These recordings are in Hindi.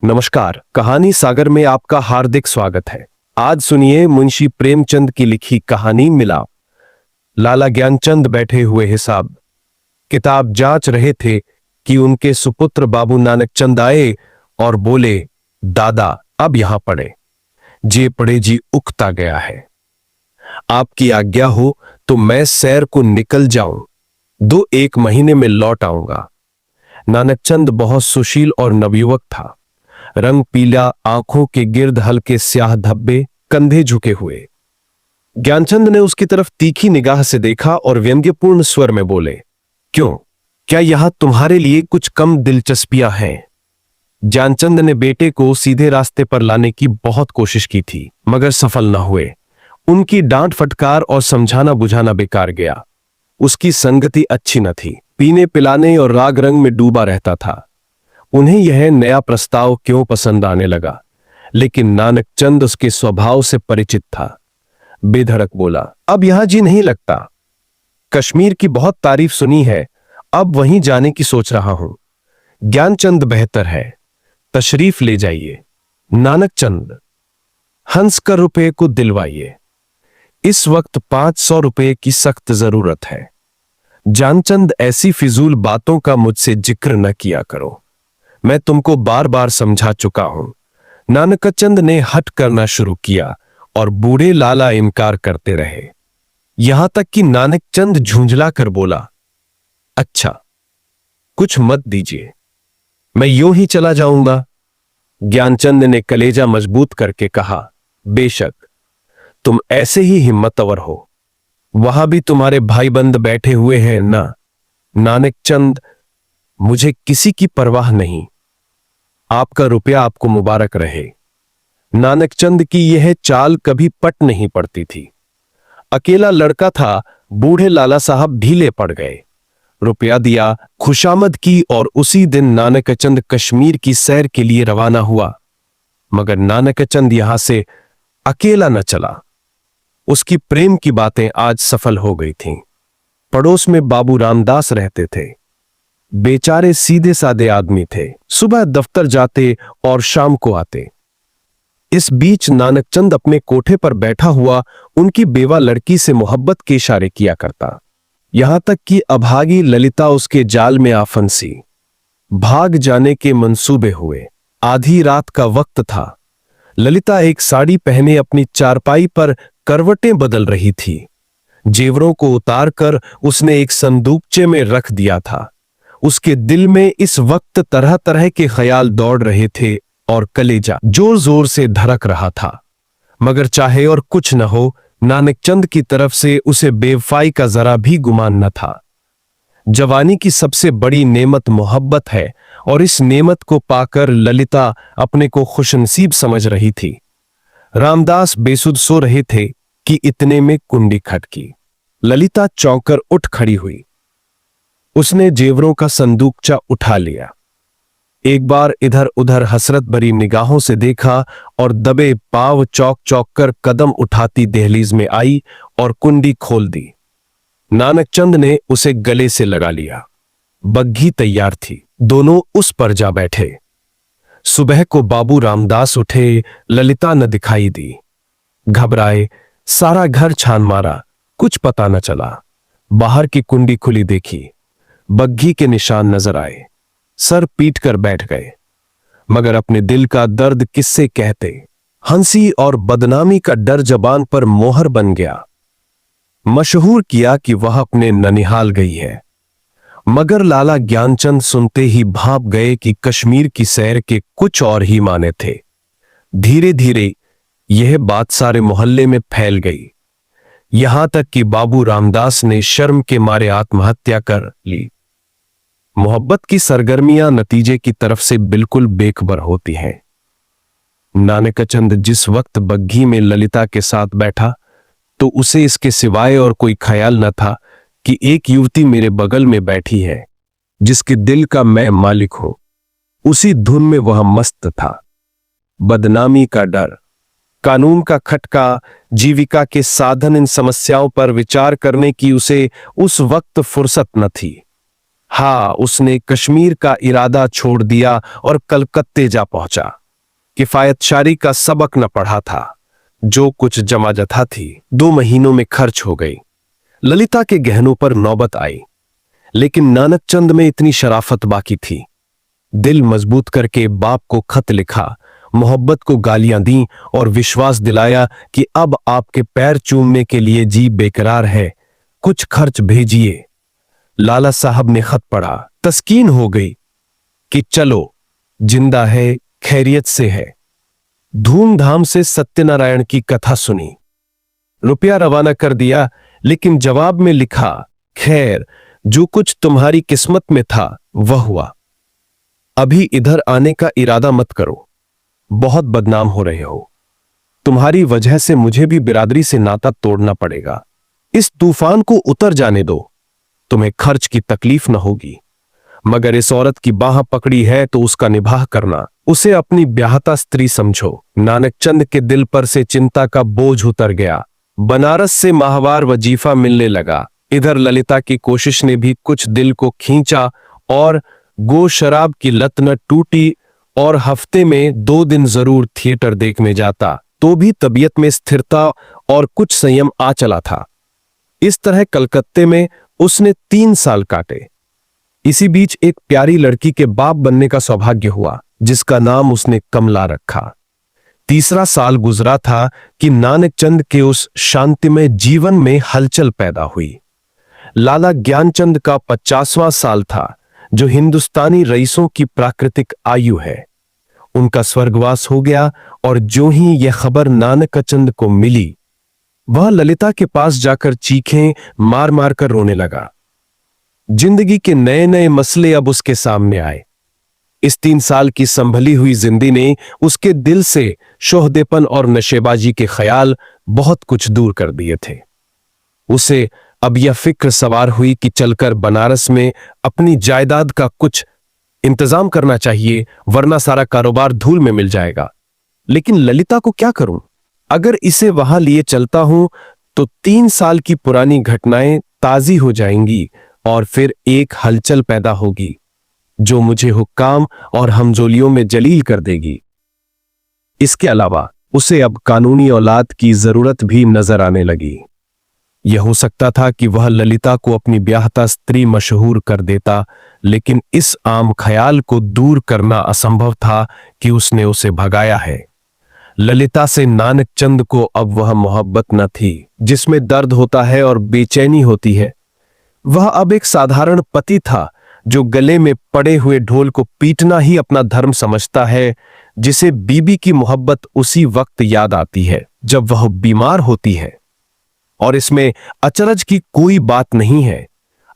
नमस्कार, कहानी सागर में आपका हार्दिक स्वागत है। आज सुनिए मुंशी प्रेमचंद की लिखी कहानी मिलाप। लाला ज्ञानचंद बैठे हुए हिसाब किताब जांच रहे थे कि उनके सुपुत्र बाबू नानकचंद आए और बोले, दादा अब यहां पड़े, जे पड़े जी उकता गया है। आपकी आज्ञा हो तो मैं सैर को निकल जाऊं, 2-1 महीने में लौट आऊंगा। नानकचंद बहुत सुशील और नवयुवक था। रंग पीला, आंखों के गिर्द हल्के स्याह धब्बे, कंधे झुके हुए। ज्ञानचंद ने उसकी तरफ तीखी निगाह से देखा और व्यंग्यपूर्ण स्वर में बोले, क्यों, क्या यहां तुम्हारे लिए कुछ कम दिलचस्पियां हैं? ज्ञानचंद ने बेटे को सीधे रास्ते पर लाने की बहुत कोशिश की थी, मगर सफल न हुए। उनकी डांट फटकार और समझाना बुझाना बेकार गया। उसकी संगति अच्छी न थी, पीने पिलाने और राग रंग में डूबा रहता था। उन्हें यह नया प्रस्ताव क्यों पसंद आने लगा, लेकिन नानकचंद उसके स्वभाव से परिचित था। बेधड़क बोला, अब यहां जी नहीं लगता। कश्मीर की बहुत तारीफ सुनी है, अब वहीं जाने की सोच रहा हूं। ज्ञानचंद बेहतर है, तशरीफ ले जाइए। नानकचंद, हंसकर रुपए को दिलवाइए। इस वक्त 500 रुपए की सख्त जरूरत है। ज्ञानचंद, ऐसी फिजूल बातों का मुझसे जिक्र न किया करो, मैं तुमको बार बार समझा चुका हूं। नानकचंद ने हट करना शुरू किया और बूढ़े लाला इनकार करते रहे, यहां तक कि नानकचंद झुंझला कर बोला, अच्छा कुछ मत दीजिए, मैं यूं ही चला जाऊंगा। ज्ञानचंद ने कलेजा मजबूत करके कहा, बेशक तुम ऐसे ही हिम्मतवर हो, वहां भी तुम्हारे भाईबंद बैठे हुए हैं ना। नानकचंद, मुझे किसी की परवाह नहीं, आपका रुपया आपको मुबारक रहे। नानकचंद की यह चाल कभी पट नहीं पड़ती थी। अकेला लड़का था, बूढ़े लाला साहब ढीले पड़ गए। रुपया दिया, खुशामद की और उसी दिन नानकचंद कश्मीर की सैर के लिए रवाना हुआ। मगर नानकचंद यहां से अकेला न चला। उसकी प्रेम की बातें आज सफल हो गई थीं। पड़ोस में बाबू रामदास रहते थे। बेचारे सीधे सादे आदमी थे, सुबह दफ्तर जाते और शाम को आते। इस बीच नानकचंद अपने कोठे पर बैठा हुआ उनकी बेवा लड़की से मोहब्बत के इशारे किया करता, यहां तक कि अभागी ललिता उसके जाल में आ फंसी। भाग जाने के मंसूबे हुए। आधी रात का वक्त था। ललिता एक साड़ी पहने अपनी चारपाई पर करवटें बदल रही थी। जेवरों को उतारकर उसने एक संदूकचे में रख दिया था। उसके दिल में इस वक्त तरह तरह के ख्याल दौड़ रहे थे और कलेजा जोर जोर से धड़क रहा था। मगर चाहे और कुछ न हो, नानकचंद की तरफ से उसे बेवफाई का जरा भी गुमान न था। जवानी की सबसे बड़ी नेमत मोहब्बत है और इस नेमत को पाकर ललिता अपने को खुशनसीब समझ रही थी। रामदास बेसुध सो रहे थे कि इतने में कुंडी खटकी। ललिता चौंक कर उठ खड़ी हुई। उसने जेवरों का संदूकचा उठा लिया। एक बार इधर उधर हसरत भरी निगाहों से देखा और दबे पांव चौक चौक कर कदम उठाती दहलीज में आई और कुंडी खोल दी। नानकचंद ने उसे गले से लगा लिया। बग्घी तैयार थी, दोनों उस पर जा बैठे। सुबह को बाबू रामदास उठे, ललिता न दिखाई दी। घबराए, सारा घर छान मारा, कुछ पता न चला। बाहर की कुंडी खुली देखी, बग्घी के निशान नजर आए। सर पीट कर बैठ गए, मगर अपने दिल का दर्द किससे कहते। हंसी और बदनामी का डर जबान पर मोहर बन गया। मशहूर किया कि वह अपने ननिहाल गई है। मगर लाला ज्ञानचंद सुनते ही भाप गए कि कश्मीर की सैर के कुछ और ही माने थे। धीरे धीरे यह बात सारे मोहल्ले में फैल गई, यहां तक कि बाबू रामदास ने शर्म के मारे आत्महत्या कर ली। मोहब्बत की सरगर्मियां नतीजे की तरफ से बिल्कुल बेखबर होती हैं। नानकचंद जिस वक्त बग्घी में ललिता के साथ बैठा तो उसे इसके सिवाय और कोई ख्याल न था कि एक युवती मेरे बगल में बैठी है जिसके दिल का मैं मालिक हूं। उसी धुन में वह मस्त था। बदनामी का डर, कानून का खटका, जीविका के साधन, इन समस्याओं पर विचार करने की उसे उस वक्त फुर्सत न थी। हाँ, उसने कश्मीर का इरादा छोड़ दिया और कलकत्ते जा पहुंचा। किफायतशारी का सबक न पढ़ा था। जो कुछ जमा जथा थी 2 महीनों में खर्च हो गई। ललिता के गहनों पर नौबत आई, लेकिन नानकचंद में इतनी शराफत बाकी थी। दिल मजबूत करके बाप को खत लिखा, मोहब्बत को गालियां दी और विश्वास दिलाया कि अब आपके पैर चूमने के लिए जी बेकरार है, कुछ खर्च भेजिए। लाला साहब ने खत पढ़ा। तस्कीन हो गई कि चलो, जिंदा है, खैरियत से है। धूमधाम से सत्यनारायण की कथा सुनी, रुपया रवाना कर दिया, लेकिन जवाब में लिखा, खैर, जो कुछ तुम्हारी किस्मत में था वह हुआ। अभी इधर आने का इरादा मत करो, बहुत बदनाम हो रहे हो। तुम्हारी वजह से मुझे भी बिरादरी से नाता तोड़ना पड़ेगा। इस तूफान को उतर जाने दो, तुम्हें खर्च की तकलीफ न होगी। मगर इस औरत की बाह पकड़ी है तो उसका निभाह करना, उसे अपनी ब्याहता स्त्री समझो। नानकचंद के दिल पर से चिंता का बोझ उतर गया। बनारस से माहवार वजीफा मिलने लगा। इधर ललिता की कोशिश ने भी कुछ दिल को खींचा और गो शराब की लत न टूटी और हफ्ते में 2 दिन जरूर थिएटर देखने जाता, तो भी तबीयत में स्थिरता और कुछ संयम आ चला था। इस तरह कलकत्ते में उसने 3 साल काटे। इसी बीच एक प्यारी लड़की के बाप बनने का सौभाग्य हुआ, जिसका नाम उसने कमला रखा। 3रा साल गुजरा था कि नानकचंद के उस शांतिमय जीवन में हलचल पैदा हुई। लाला ज्ञानचंद का 50वां साल था, जो हिंदुस्तानी रईसों की प्राकृतिक आयु है। उनका स्वर्गवास हो गया और जो ही यह खबर नानकचंद को मिली, वह ललिता के पास जाकर चीखें मार मार कर रोने लगा। जिंदगी के नए नए मसले अब उसके सामने आए। इस 3 साल की संभली हुई जिंदगी ने उसके दिल से शोहदेपन और नशेबाजी के ख्याल बहुत कुछ दूर कर दिए थे। उसे अब यह फिक्र सवार हुई कि चलकर बनारस में अपनी जायदाद का कुछ इंतजाम करना चाहिए, वरना सारा कारोबार धूल में मिल जाएगा। लेकिन ललिता को क्या करूं? अगर इसे वहां लिए चलता हूं तो 3 साल की पुरानी घटनाएं ताजी हो जाएंगी और फिर एक हलचल पैदा होगी जो मुझे हुक्काम और हमजोलियों में जलील कर देगी। इसके अलावा उसे अब कानूनी औलाद की जरूरत भी नजर आने लगी। यह हो सकता था कि वह ललिता को अपनी ब्याहता स्त्री मशहूर कर देता, लेकिन इस आम ख्याल को दूर करना असंभव था कि उसने उसे भगाया है। ललिता से नानकचंद को अब वह मोहब्बत न थी जिसमें दर्द होता है और बेचैनी होती है। वह अब एक साधारण पति था जो गले में पड़े हुए ढोल को पीटना ही अपना धर्म समझता है, जिसे बीबी की मोहब्बत उसी वक्त याद आती है जब वह बीमार होती है। और इसमें अचरज की कोई बात नहीं है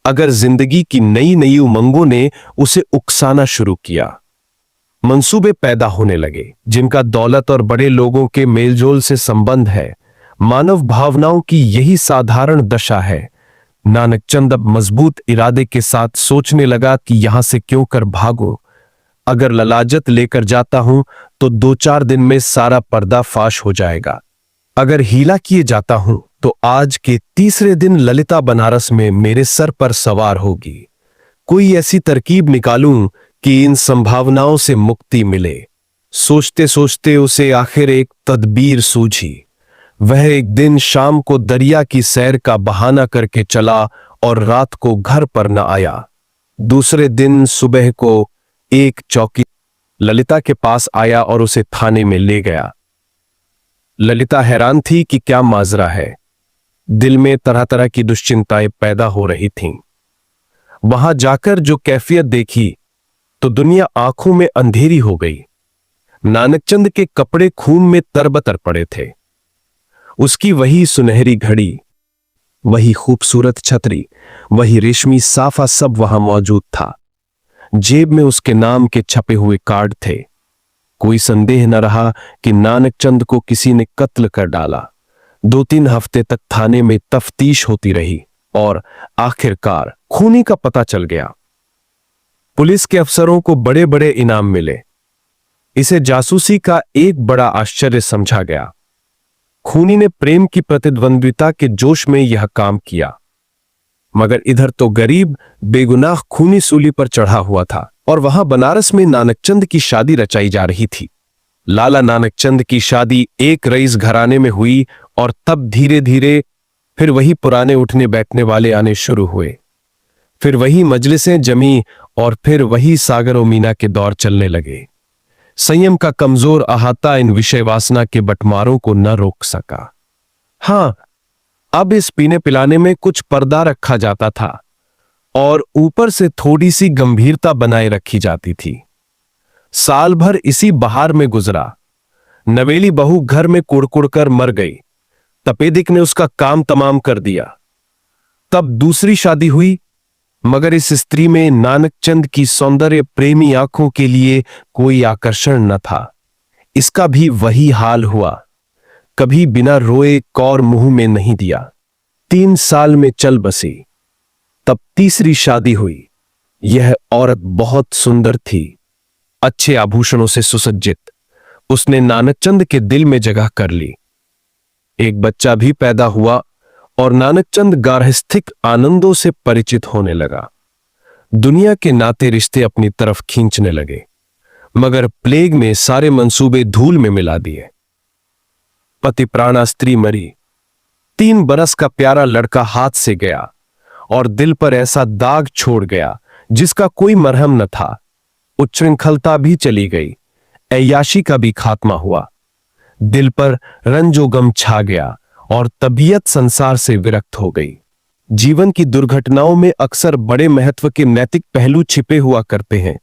अगर जिंदगी की नई नई उमंगों ने उसे उकसाना शुरू किया। मंसूबे पैदा होने लगे जिनका दौलत और बड़े लोगों के मेलजोल से संबंध है। मानव भावनाओं की यही साधारण दशा है। नानकचंद अब मजबूत इरादे के साथ सोचने लगा कि यहां से क्यों कर भागूं। अगर ललाजत लेकर जाता हूं तो 2-4 दिन में सारा पर्दा फाश हो जाएगा। अगर हीला किए जाता हूं तो आज के 3रे दिन ललिता बनारस में मेरे सर पर सवार होगी। कोई ऐसी तरकीब निकालूं कि इन संभावनाओं से मुक्ति मिले। सोचते सोचते उसे आखिर एक तदबीर सूझी। वह एक दिन शाम को दरिया की सैर का बहाना करके चला और रात को घर पर न आया। दूसरे दिन सुबह को एक चौकी ललिता के पास आया और उसे थाने में ले गया। ललिता हैरान थी कि क्या माजरा है। दिल में तरह तरह की दुश्चिंताएं पैदा हो रही थीं। वहां जाकर जो कैफियत देखी तो दुनिया आंखों में अंधेरी हो गई। नानकचंद के कपड़े खून में तरबतर पड़े थे। उसकी वही सुनहरी घड़ी, वही खूबसूरत छतरी, वही रेशमी साफा सब वहां मौजूद था। जेब में उसके नाम के छपे हुए कार्ड थे। कोई संदेह न रहा कि नानकचंद को किसी ने कत्ल कर डाला। 2-3 हफ्ते तक थाने में तफ्तीश होती रही और आखिरकार खूनी का पता चल गया। पुलिस के अफसरों को बड़े बड़े इनाम मिले। इसे जासूसी का एक बड़ा आश्चर्य समझा गया। खूनी ने प्रेम की प्रतिद्वंद्विता के जोश में यह काम किया, मगर इधर तो गरीब बेगुनाह खूनी सूली पर चढ़ा हुआ था और वहां बनारस में नानकचंद की शादी रचाई जा रही थी। लाला नानकचंद की शादी एक रईस घराने में हुई और तब धीरे धीरे फिर वही पुराने उठने बैठने वाले आने शुरू हुए। फिर वही मजलिसें जमी और फिर वही सागर और मीना के दौर चलने लगे। संयम का कमजोर अहाता इन विषय वासना के बंटवारों को न रोक सका। हां, अब इस पीने पिलाने में कुछ पर्दा रखा जाता था और ऊपर से थोड़ी सी गंभीरता बनाए रखी जाती थी। साल भर इसी बहार में गुजरा। नवेली बहू घर में कुड़कुड़ कर मर गई। तपेदिक ने उसका काम तमाम कर दिया। तब दूसरी शादी हुई, मगर इस स्त्री में नानकचंद की सौंदर्य प्रेमी आंखों के लिए कोई आकर्षण न था। इसका भी वही हाल हुआ। कभी बिना रोए कौर मुंह में नहीं दिया। 3 साल में चल बसी। तब तीसरी शादी हुई। यह औरत बहुत सुंदर थी, अच्छे आभूषणों से सुसज्जित। उसने नानकचंद के दिल में जगह कर ली। एक बच्चा भी पैदा हुआ और नानकचंद गार्हस्थ्यिक आनंदों से परिचित होने लगा। दुनिया के नाते रिश्ते अपनी तरफ खींचने लगे, मगर प्लेग ने सारे मंसूबे धूल में मिला दिए। पति प्राणा स्त्री मरी। 3 बरस का प्यारा लड़का हाथ से गया और दिल पर ऐसा दाग छोड़ गया जिसका कोई मरहम न था। उच्छृंखलता भी चली गई। ऐयाशी का भी खात्मा हुआ। दिल पर रंजो गम छा गया और तबीयत संसार से विरक्त हो गई। जीवन की दुर्घटनाओं में अक्सर बड़े महत्व के नैतिक पहलू छिपे हुआ करते हैं।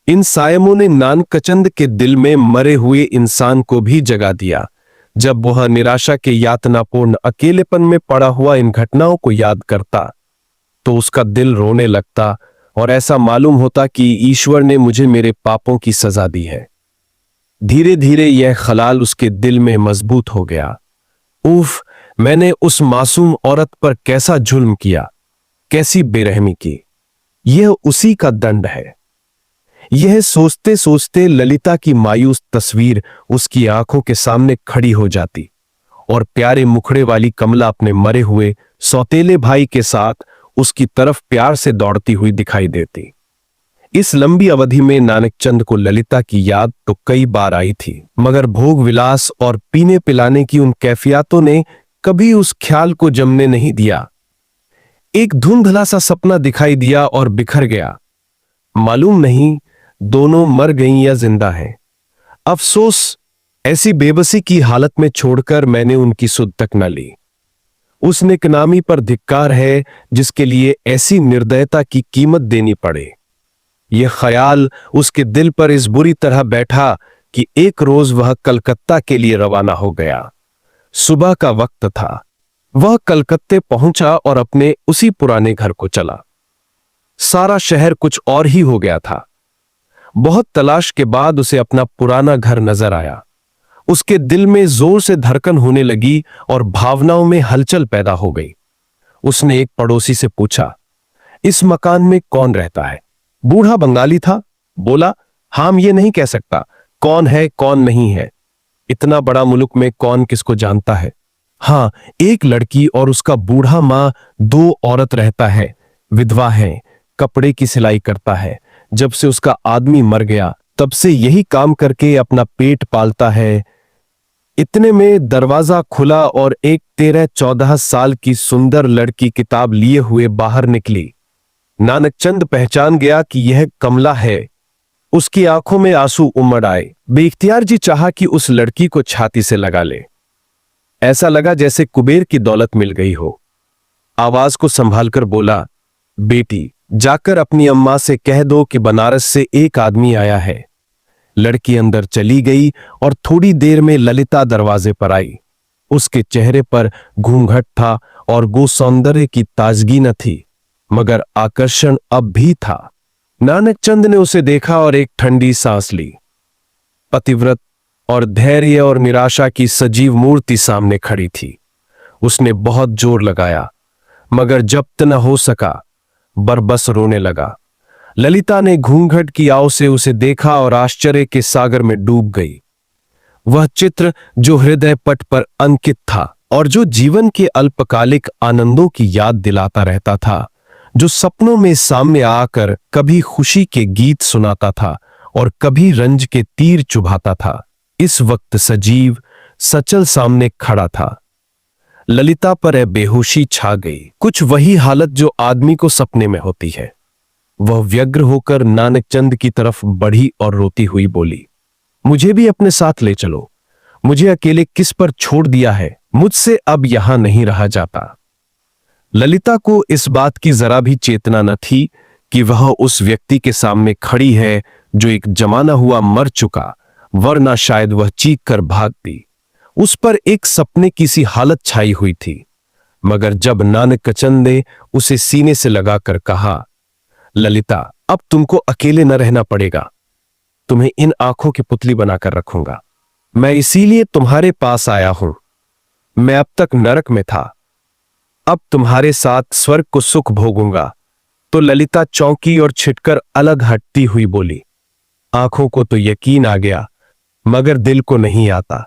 इन सायमों ने नानकचंद के दिल में मरे हुए इंसान को भी जगा दिया। जब वह निराशा के यातनापूर्ण अकेलेपन में पड़ा हुआ इन घटनाओं को याद करता तो उसका दिल रोने लगता और ऐसा मालूम होता कि ईश्वर ने मुझे मेरे पापों की सजा दी है। धीरे धीरे यह खलाल उसके दिल में मजबूत हो गया। उफ, मैंने उस मासूम औरत पर कैसा जुल्म किया, कैसी बेरहमी की। यह उसी का दंड है। यह सोचते सोचते ललिता की मायूस तस्वीर उसकी आंखों के सामने खड़ी हो जाती और प्यारे मुखड़े वाली कमला अपने मरे हुए सौतेले भाई के साथ उसकी तरफ प्यार से दौड़ती हुई दिखाई देती। इस लंबी अवधि में नानकचंद को ललिता की याद तो कई बार आई थी, मगर भोग विलास और पीने पिलाने की उन कैफियतों ने कभी उस ख्याल को जमने नहीं दिया। एक धुंधला सा सपना दिखाई दिया और बिखर गया। मालूम नहीं दोनों मर गईं या जिंदा हैं। अफसोस, ऐसी बेबसी की हालत में छोड़कर मैंने उनकी सुध तक न ली। उस नेकनामी पर धिक्कार है जिसके लिए ऐसी निर्दयता की कीमत देनी पड़े। यह ख्याल उसके दिल पर इस बुरी तरह बैठा कि एक रोज वह कलकत्ता के लिए रवाना हो गया। सुबह का वक्त था। वह कलकत्ते पहुंचा और अपने उसी पुराने घर को चला। सारा शहर कुछ और ही हो गया था। बहुत तलाश के बाद उसे अपना पुराना घर नजर आया। उसके दिल में जोर से धड़कन होने लगी और भावनाओं में हलचल पैदा हो गई। उसने एक पड़ोसी से पूछा, इस मकान में कौन रहता है? बूढ़ा बंगाली था। बोला, हम ये नहीं कह सकता कौन है कौन नहीं है। इतना बड़ा मुल्क में कौन किसको जानता है। हाँ, एक लड़की और उसका बूढ़ा माँ, 2 औरत रहता है। विधवा है, कपड़े की सिलाई करता है। जब से उसका आदमी मर गया तब से यही काम करके अपना पेट पालता है। इतने में दरवाजा खुला और एक 13-14 साल की सुंदर लड़की किताब लिए हुए बाहर निकली। नानकचंद पहचान गया कि यह कमला है। उसकी आंखों में आंसू उमड़ आए। बेइख्तियार जी चाहा कि उस लड़की को छाती से लगा ले। ऐसा लगा जैसे कुबेर की दौलत मिल गई हो। आवाज को संभालकर बोला, बेटी, जाकर अपनी अम्मा से कह दो कि बनारस से एक आदमी आया है। लड़की अंदर चली गई और थोड़ी देर में ललिता दरवाजे पर आई। उसके चेहरे पर घूंघट था और गो सौंदर्य की ताजगी न थी, मगर आकर्षण अब भी था। नानकचंद ने उसे देखा और एक ठंडी सांस ली। पतिव्रत और धैर्य और निराशा की सजीव मूर्ति सामने खड़ी थी। उसने बहुत जोर लगाया, मगर जब्त न हो सका। बरबस रोने लगा। ललिता ने घूंघट की आव से उसे देखा और आश्चर्य के सागर में डूब गई। वह चित्र जो हृदय पट पर अंकित था और जो जीवन के अल्पकालिक आनंदों की याद दिलाता रहता था, जो सपनों में सामने आकर कभी खुशी के गीत सुनाता था और कभी रंज के तीर चुभाता था। इस वक्त सजीव सचल सामने खड़ा था। ललिता पर बेहोशी छा गई, कुछ वही हालत जो आदमी को सपने में होती है। वह व्यग्र होकर नानकचंद की तरफ बढ़ी और रोती हुई बोली, मुझे भी अपने साथ ले चलो, मुझे अकेले किस पर छोड़ दिया है, मुझसे अब यहां नहीं रहा जाता। ललिता को इस बात की जरा भी चेतना न थी कि वह उस व्यक्ति के सामने खड़ी है जो एक जमाना हुआ मर चुका, वरना शायद वह चीख कर भागती। उस पर एक सपने की सी हालत छाई हुई थी। मगर जब नानकचंद ने उसे सीने से लगाकर कहा, ललिता, अब तुमको अकेले न रहना पड़ेगा, तुम्हें इन आंखों की पुतली बनाकर रखूंगा, मैं इसीलिए तुम्हारे पास आया हूं। मैं अब तक नरक में था, अब तुम्हारे साथ स्वर्ग को सुख भोगूंगा। तो ललिता चौंकी और छिटकर अलग हटती हुई बोली, आंखों को तो यकीन आ गया, मगर दिल को नहीं आता।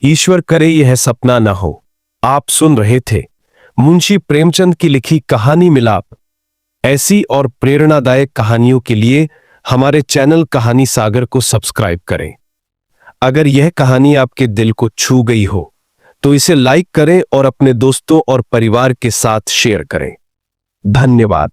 ईश्वर करे यह सपना न हो। आप सुन रहे थे मुंशी प्रेमचंद की लिखी कहानी मिलाप। ऐसी और प्रेरणादायक कहानियों के लिए हमारे चैनल कहानी सागर को सब्सक्राइब करें। अगर यह कहानी आपके दिल को छू गई हो तो इसे लाइक करें और अपने दोस्तों और परिवार के साथ शेयर करें। धन्यवाद।